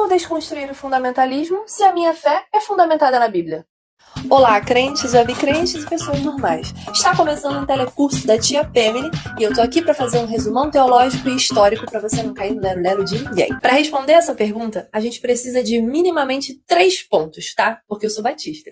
Como desconstruir o fundamentalismo se a minha fé é fundamentada na Bíblia? Olá, crentes, webcrentes e pessoas normais. Está começando um telecurso da tia Pemily e eu tô aqui para fazer um resumão teológico e histórico para você não cair no lero-lero de ninguém. Para responder essa pergunta, a gente precisa de minimamente 3 pontos, tá? Porque eu sou batista.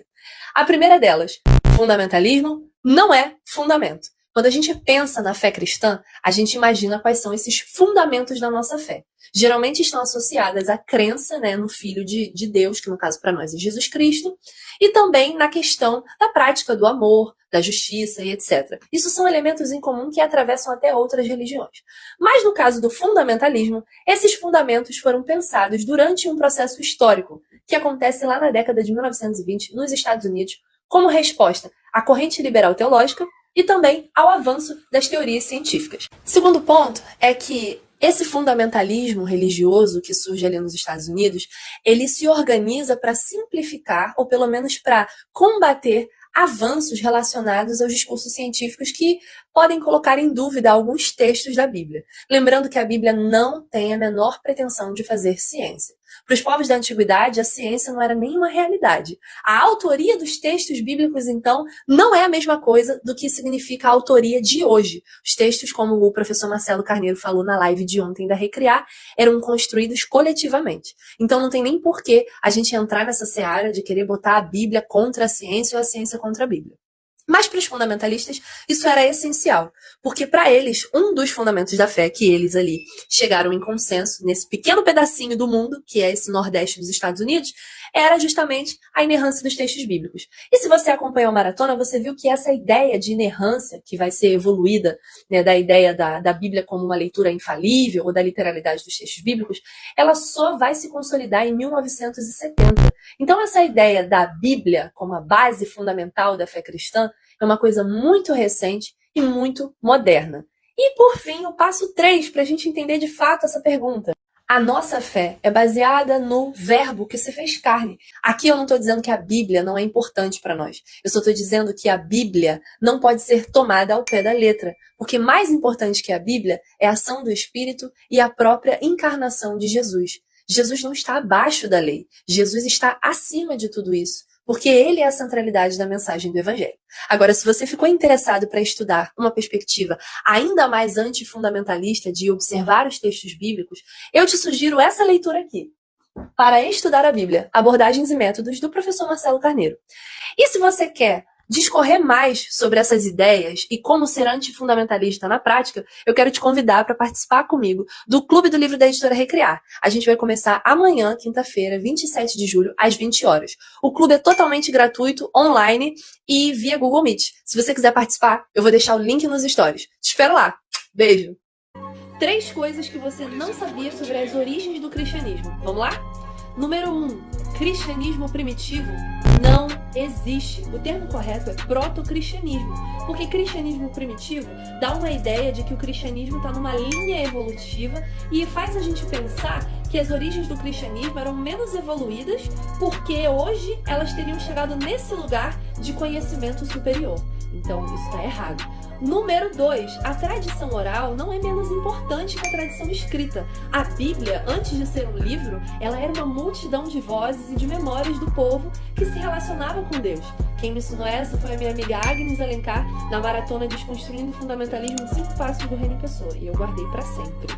A primeira delas, fundamentalismo não é fundamento. Quando a gente pensa na fé cristã, a gente imagina quais são esses fundamentos da nossa fé. Geralmente estão associadas à crença, no Filho de Deus, que no caso para nós é Jesus Cristo, e também na questão da prática do amor, da justiça e etc. Isso são elementos em comum que atravessam até outras religiões. Mas no caso do fundamentalismo, esses fundamentos foram pensados durante um processo histórico, que acontece lá na década de 1920 nos Estados Unidos, como resposta à corrente liberal teológica e também ao avanço das teorias científicas. Segundo ponto é que esse fundamentalismo religioso que surge ali nos Estados Unidos, ele se organiza para simplificar, ou pelo menos para combater avanços relacionados aos discursos científicos que podem colocar em dúvida alguns textos da Bíblia. Lembrando que a Bíblia não tem a menor pretensão de fazer ciência. Para os povos da antiguidade, a ciência não era nenhuma realidade. A autoria dos textos bíblicos, então, não é a mesma coisa do que significa a autoria de hoje. Os textos, como o professor Marcelo Carneiro falou na live de ontem da Recriar, eram construídos coletivamente. Então não tem nem porquê a gente entrar nessa seara de querer botar a Bíblia contra a ciência ou a ciência contra a Bíblia. Mas para os fundamentalistas, isso era essencial, porque para eles, um dos fundamentos da fé que eles ali chegaram em consenso, nesse pequeno pedacinho do mundo, que é esse nordeste dos Estados Unidos, era justamente a inerrância dos textos bíblicos. E se você acompanhou a maratona, você viu que essa ideia de inerrância, que vai ser evoluída, da ideia da Bíblia como uma leitura infalível, ou da literalidade dos textos bíblicos, ela só vai se consolidar em 1970. Então essa ideia da Bíblia como a base fundamental da fé cristã é uma coisa muito recente e muito moderna. E por fim, o passo 3, para a gente entender de fato essa pergunta. A nossa fé é baseada no verbo que se fez carne. Aqui eu não estou dizendo que a Bíblia não é importante para nós. Eu só estou dizendo que a Bíblia não pode ser tomada ao pé da letra. Porque mais importante que a Bíblia é a ação do Espírito e a própria encarnação de Jesus. Jesus não está abaixo da lei. Jesus está acima de tudo isso. Porque ele é a centralidade da mensagem do Evangelho. Agora, se você ficou interessado para estudar uma perspectiva ainda mais antifundamentalista de observar os textos bíblicos, eu te sugiro essa leitura aqui. Para estudar a Bíblia, abordagens e métodos do professor Marcelo Carneiro. E se você quer discorrer mais sobre essas ideias e como ser antifundamentalista na prática, eu quero te convidar para participar comigo do Clube do Livro da Editora Recriar. A gente vai começar amanhã, quinta-feira, 27 de julho, às 20 horas. O clube é totalmente gratuito, online e via Google Meet. Se você quiser participar, eu vou deixar o link nos stories. Te espero lá. Beijo! 3 coisas que você não sabia sobre as origens do cristianismo. Vamos lá? Número 1. Cristianismo primitivo não existe. O termo correto é proto-cristianismo, porque cristianismo primitivo dá uma ideia de que o cristianismo está numa linha evolutiva e faz a gente pensar que as origens do cristianismo eram menos evoluídas porque hoje elas teriam chegado nesse lugar de conhecimento superior. Então isso está errado. Número 2, a tradição oral não é menos importante que a tradição escrita. A Bíblia, antes de ser um livro, ela era uma multidão de vozes e de memórias do povo que se relacionava com Deus. Quem me ensinou essa foi a minha amiga Agnes Alencar, na maratona Desconstruindo o Fundamentalismo em 5 Passos do Reino em Pessoa, e eu guardei para sempre.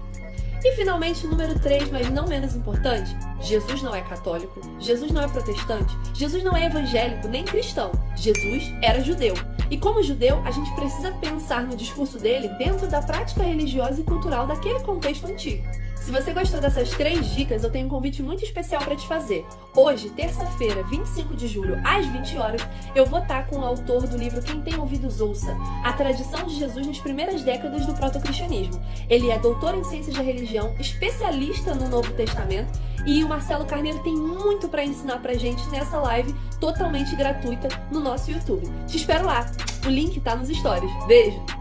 E finalmente, número 3, mas não menos importante, Jesus não é católico, Jesus não é protestante, Jesus não é evangélico nem cristão, Jesus era judeu. E como judeu, a gente precisa pensar no discurso dele dentro da prática religiosa e cultural daquele contexto antigo. Se você gostou dessas 3 dicas, eu tenho um convite muito especial para te fazer. Hoje, terça-feira, 25 de julho, às 20 horas, eu vou estar com o autor do livro Quem Tem Ouvidos Ouça, a tradição de Jesus nas primeiras décadas do proto-cristianismo. Ele é doutor em ciências da religião, especialista no Novo Testamento, e o Marcelo Carneiro tem muito para ensinar pra gente nessa live totalmente gratuita no nosso YouTube. Te espero lá. O link tá nos stories. Beijo!